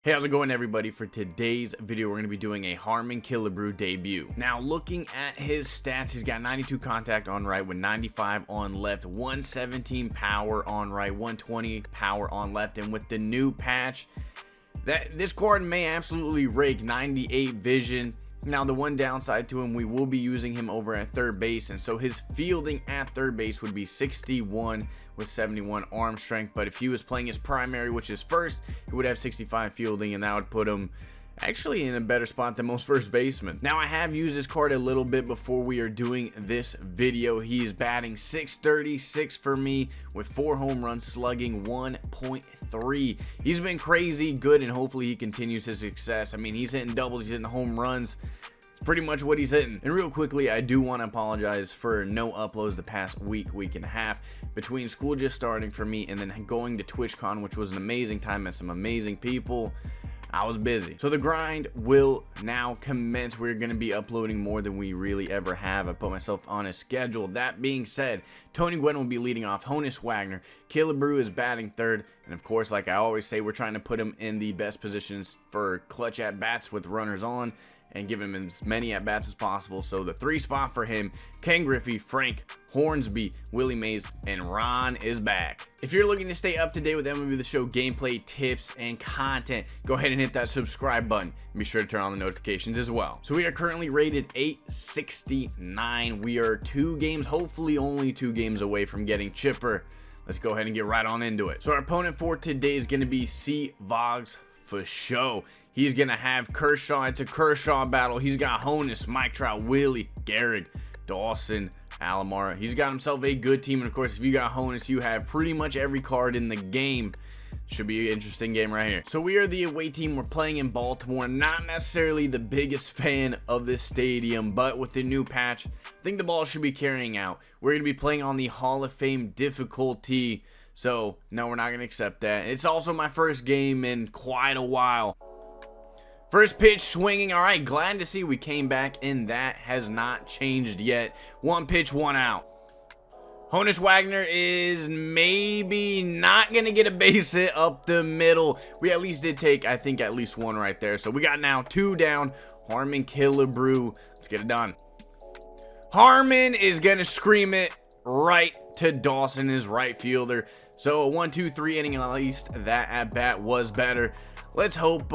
Hey, how's it going, everybody? For today's video, we're going to be doing a Harmon Killebrew debut. Now, looking at his stats, he's got 92 contact on right with 95 on left, 117 power on right, 120 power on left, and with the new patch, this card may absolutely rake 98 vision. Now, the one downside to him, we will be using him over at third base, and so his fielding at third base would be 61 with 71 arm strength. But if he was playing his primary, which is first, he would have 65 fielding, and that would put him actually in a better spot than most first basemen. Now, I have used this card a little bit before we are doing this video. He is batting .636 for me with 4 home runs, slugging 1.3. He's been crazy good, and hopefully he continues his success. I mean, he's hitting doubles, he's hitting home runs. It's pretty much what he's hitting. And real quickly, I do want to apologize for no uploads the past week and a half. Between school just starting for me and then going to TwitchCon, which was an amazing time and some amazing people, I was busy. So the grind will now commence. We're going to be uploading more than we really ever have. I put myself on a schedule. That being said, Tony Gwynn will be leading off. Honus Wagner. Killebrew is batting third. And of course, like I always say, we're trying to put him in the best positions for clutch at-bats with runners on and give him as many at-bats as possible. So the 3 spot for him, Ken Griffey, Frank Hornsby, Willie Mays, and Ron is back. If you're looking to stay up to date with MLB The Show gameplay, tips, and content, go ahead and hit that subscribe button. And be sure to turn on the notifications as well. So we are currently rated 869. We are 2 games, hopefully only 2 games away from getting chipper. Let's go ahead and get right on into it. So our opponent for today is going to be C. Vogs for show. He's going to have Kershaw. It's a Kershaw battle. He's got Honus, Mike Trout, Willie, Gehrig, Dawson, Alomar. He's got himself a good team. And of course, if you got Honus, you have pretty much every card in the game. Should be an interesting game right here. So we are the away team. We're playing in Baltimore. Not necessarily the biggest fan of this stadium, but with the new patch, I think the ball should be carrying out. We're going to be playing on the Hall of Fame difficulty. So no, we're not going to accept that. It's also my first game in quite a while. First pitch swinging. All right, glad to see we came back, and that has not changed yet. 1 pitch, 1 out. Honus Wagner is maybe not going to get a base hit up the middle. We at least did take, I think, at least 1 right there. So we got now 2 down. Harmon Killebrew. Let's get it done. Harmon is going to scream it right to Dawson, his right fielder. So a 1-2-3 inning, at least that at bat was better. Let's hope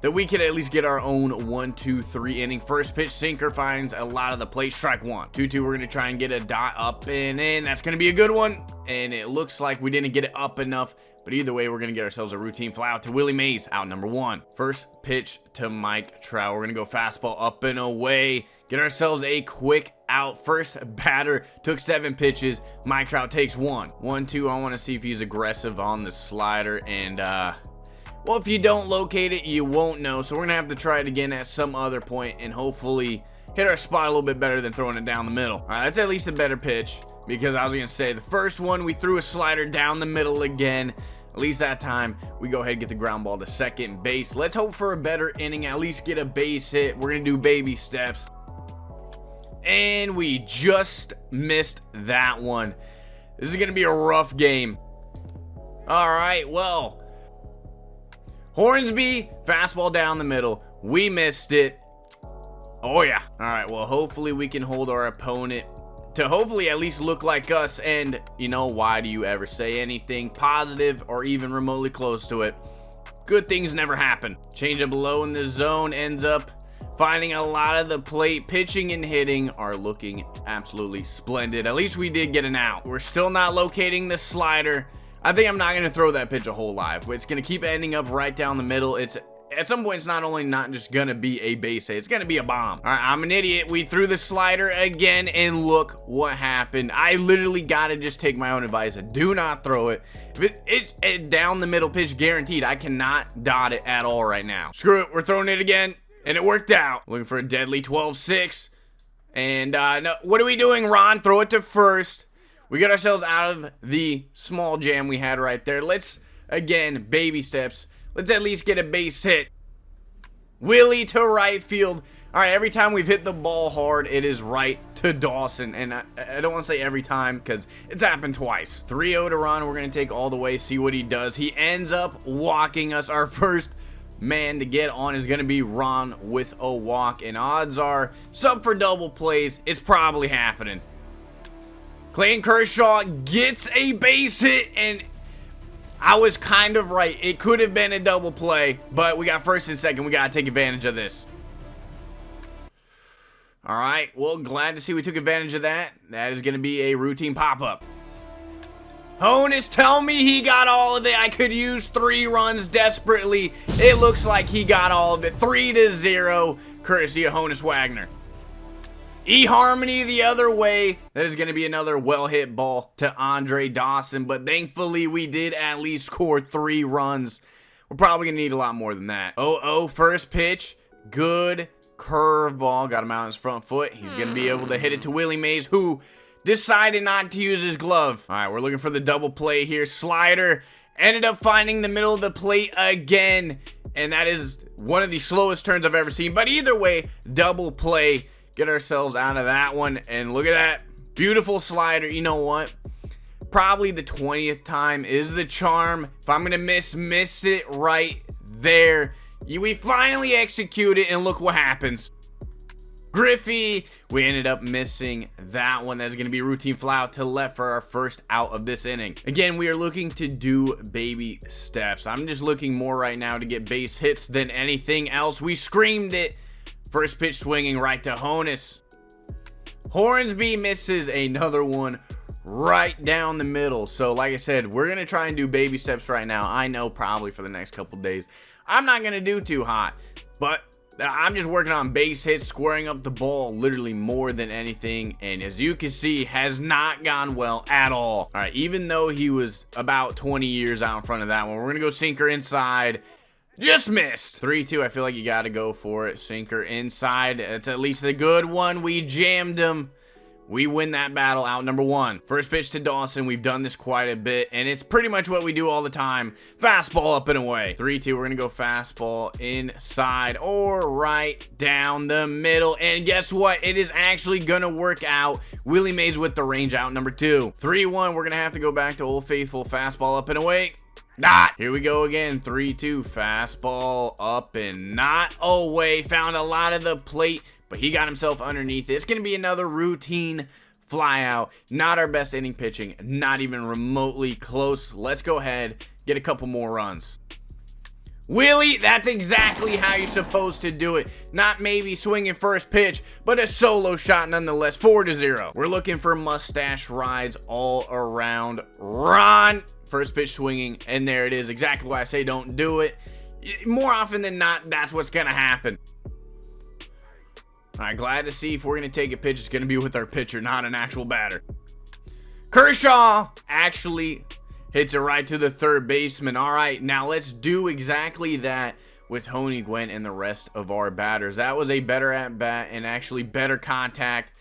that we could at least get our own 1-2-3 inning. First pitch sinker finds a lot of the plate. Strike 1. 2-2. We're going to try and get a dot up and in. That's going to be a good one. And it looks like we didn't get it up enough. But either way, we're going to get ourselves a routine fly out to Willie Mays. Out number 1. First pitch to Mike Trout. We're going to go fastball up and away. Get ourselves a quick out. First batter took 7 pitches. Mike Trout takes 1. 1-2. I want to see if he's aggressive on the slider. And, well, if you don't locate it, you won't know. So we're going to have to try it again at some other point and hopefully hit our spot a little bit better than throwing it down the middle. All right, that's at least a better pitch, because I was going to say the first one, we threw a slider down the middle again. At least that time, we go ahead and get the ground ball to second base. Let's hope for a better inning, at least get a base hit. We're going to do baby steps. And we just missed that one. This is going to be a rough game. All right, well, Hornsby, fastball down the middle. We missed it. Oh, yeah. All right, well, hopefully we can hold our opponent to hopefully at least look like us. And, you know, why do you ever say anything positive or even remotely close to it? Good things never happen. Change up low in the zone, ends up finding a lot of the plate. Pitching and hitting are looking absolutely splendid. At least we did get an out. We're still not locating the slider. I think I'm not going to throw that pitch a whole lot. It's going to keep ending up right down the middle. It's at some point, it's not only not just going to be a base hit, it's going to be a bomb. All right, I'm an idiot. We threw the slider again, and look what happened. I literally got to just take my own advice and do not throw it. If it's down the middle pitch, guaranteed. I cannot dot it at all right now. Screw it. We're throwing it again, and it worked out. Looking for a deadly 12-6. And no, what are we doing, Ron? Throw it to first. We got ourselves out of the small jam we had right there. Let's, again, baby steps. Let's at least get a base hit. Willie to right field. All right, every time we've hit the ball hard, it is right to Dawson. And I don't want to say every time because it's happened twice. 3-0 to Ron. We're going to take all the way, see what he does. He ends up walking us. Our first man to get on is going to be Ron with a walk. And odds are, sub for double plays, it's probably happening. Clayton Kershaw gets a base hit, and I was kind of right. It could have been a double play, but we got first and second. We got to take advantage of this. All right, well, glad to see we took advantage of that. That is going to be a routine pop-up. Honus, tell me he got all of it. I could use 3 runs desperately. It looks like he got all of it. 3-0, courtesy of Honus Wagner. Harmony the other way. That is going to be another well-hit ball to Andre Dawson, but thankfully we did at least score 3 runs. We're probably going to need a lot more than that. 0-0, first pitch. Good curveball. Got him out on his front foot. He's going to be able to hit it to Willie Mays, who decided not to use his glove. All right, we're looking for the double play here. Slider ended up finding the middle of the plate again, and that is one of the slowest turns I've ever seen. But either way, double play. Get ourselves out of that one, and look at that beautiful slider. You know what? Probably the 20th time is the charm. If I'm gonna miss it right there. We finally execute it, and look what happens. Griffey, we ended up missing that one. That's gonna be a routine fly out to left for our first out of this inning. Again, we are looking to do baby steps. I'm just looking more right now to get base hits than anything else. We screamed it. First pitch swinging right to Honus. Hornsby misses another one right down the middle. So like I said, we're going to try and do baby steps right now. I know probably for the next couple days I'm not going to do too hot, but I'm just working on base hits, squaring up the ball literally more than anything. And as you can see, has not gone well at all. All right, even though he was about 20 years out in front of that one, we're going to go sinker inside. Just missed. 3-2. I feel like you got to go for it. Sinker inside. It's at least a good one. We jammed him. We win that battle out number 1. First pitch to Dawson. We've done this quite a bit, and it's pretty much what we do all the time. Fastball up and away. 3-2. We're going to go fastball inside or right down the middle. And guess what? It is actually going to work out. Willie Mays with the range out number 2. 3-1. We're going to have to go back to Old Faithful. Fastball up and away. Not. Here we go again. 3-2. Fastball up and not away. Found a lot of the plate, but he got himself underneath it. It's going to be another routine fly out. Not our best inning pitching. Not even remotely close. Let's go ahead. Get a couple more runs. Willie, that's exactly how you're supposed to do it. Not maybe swinging first pitch, but a solo shot nonetheless. 4-0. We're looking for mustache rides all around. Ron. First pitch swinging, and there it is. Exactly why I say don't do it. More often than not, that's what's going to happen. All right, glad to see if we're going to take a pitch, it's going to be with our pitcher, not an actual batter. Kershaw actually hits it right to the third baseman. All right, now let's do exactly that with Tony Gwynn and the rest of our batters. That was a better at-bat and actually better contact.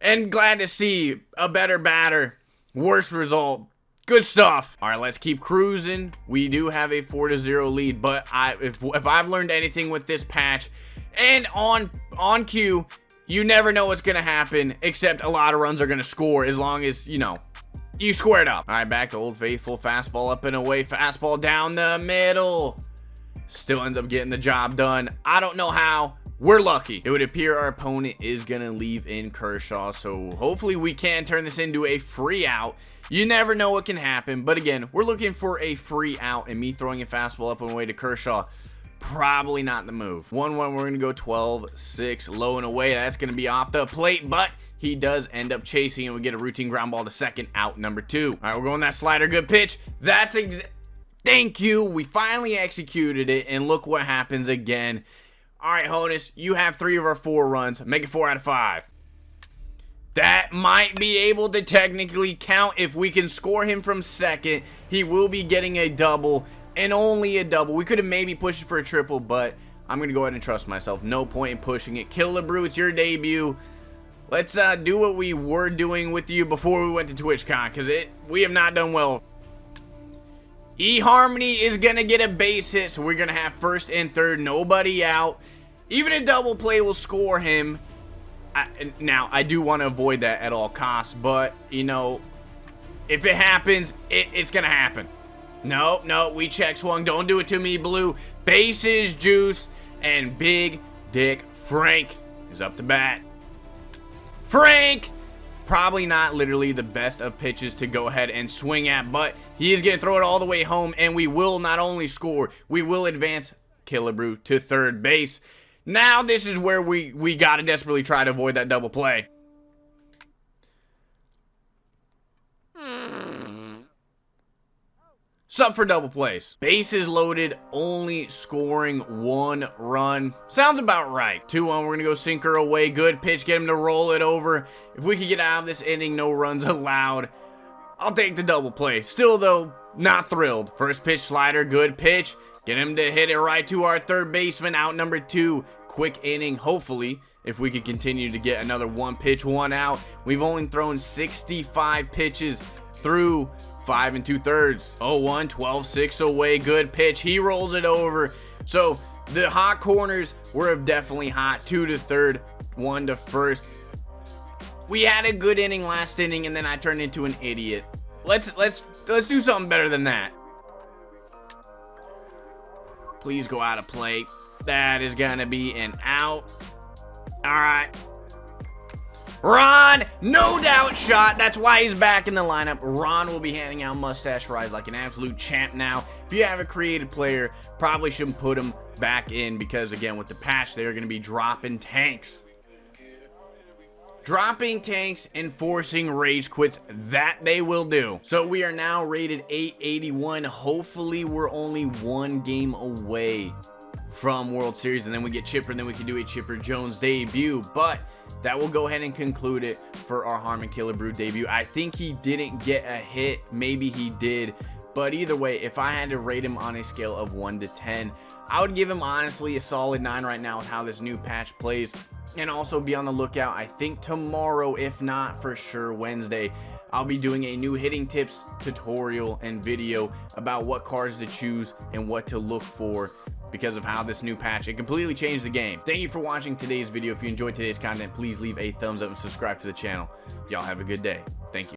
And glad to see a better batter. Worst result. Good stuff. All right, let's keep cruising. We do have a 4-0 lead, but if I've learned anything with this patch and on cue, you never know what's going to happen, except a lot of runs are going to score as long as, you know, you square it up. All right, back to Old Faithful. Fastball up and away. Fastball down the middle. Still ends up getting the job done. I don't know how. We're lucky. It would appear our opponent is going to leave in Kershaw, so hopefully we can turn this into a free out. You never know what can happen, but again, we're looking for a free out, and me throwing a fastball up and away to Kershaw, probably not the move. 1-1, we're going to go 12-6, low and away. That's going to be off the plate, but he does end up chasing, and we get a routine ground ball to second, out number 2. All right, we're going that slider, good pitch. That's thank you. We finally executed it, and look what happens again. All right, Honus, you have 3 of our 4 runs. Make it 4 out of 5. That might be able to technically count if we can score him from second. He will be getting a double, and only a double. We could have maybe pushed it for a triple, but I'm going to go ahead and trust myself. No point in pushing it. Killebrew, it's your debut. Let's do what we were doing with you before we went to TwitchCon, because we have not done well. Harmony is going to get a base hit, so we're going to have first and third, nobody out. Even a double play will score him. Now, I do want to avoid that at all costs, but, you know, if it happens, it's going to happen. No, we check swung. Don't do it to me, Blue. Bases juice, and Big Dick Frank is up to bat. Frank! Probably not literally the best of pitches to go ahead and swing at, but he is going to throw it all the way home, and we will not only score, we will advance Killebrew to third base. Now this is where we got to desperately try to avoid that double play. Sub for double plays. Bases loaded, only scoring 1 run. Sounds about right. 2-1, we're going to go sinker away. Good pitch, get him to roll it over. If we could get out of this inning, no runs allowed, I'll take the double play. Still, though, not thrilled. First pitch slider, good pitch. Get him to hit it right to our third baseman, out number 2. Quick inning, hopefully, if we could continue to get another 1 pitch, 1 out. We've only thrown 65 pitches through 5 2/3. 0-1, 12-6 away, good pitch. He rolls it over. So the hot corners were definitely hot. 2 to third, 1 to first. We had a good inning last inning, and then I turned into an idiot. Let's do something better than that. Please go out of play. That is gonna be an out. All right. Ron, no doubt shot. That's why he's back in the lineup. Ron will be handing out mustache fries like an absolute champ now. If you have a creative player, probably shouldn't put him back in because, again, with the patch, they're going to be dropping tanks. Dropping tanks and forcing rage quits, that they will do. So we are now rated 881. Hopefully, we're only 1 game away from World Series, and then we get Chipper, and then we can do a Chipper Jones debut. But that will go ahead and conclude it for our Harmon Killebrew debut. I think he didn't get a hit. Maybe he did. But either way, if I had to rate him on a scale of 1 to 10, I would give him honestly a solid 9 right now with how this new patch plays. And also be on the lookout. I think tomorrow, if not for sure Wednesday, I'll be doing a new hitting tips tutorial and video about what cards to choose and what to look for because of how this new patch, it completely changed the game. Thank you for watching today's video. If you enjoyed today's content, please leave a thumbs up and subscribe to the channel. Y'all have a good day. Thank you.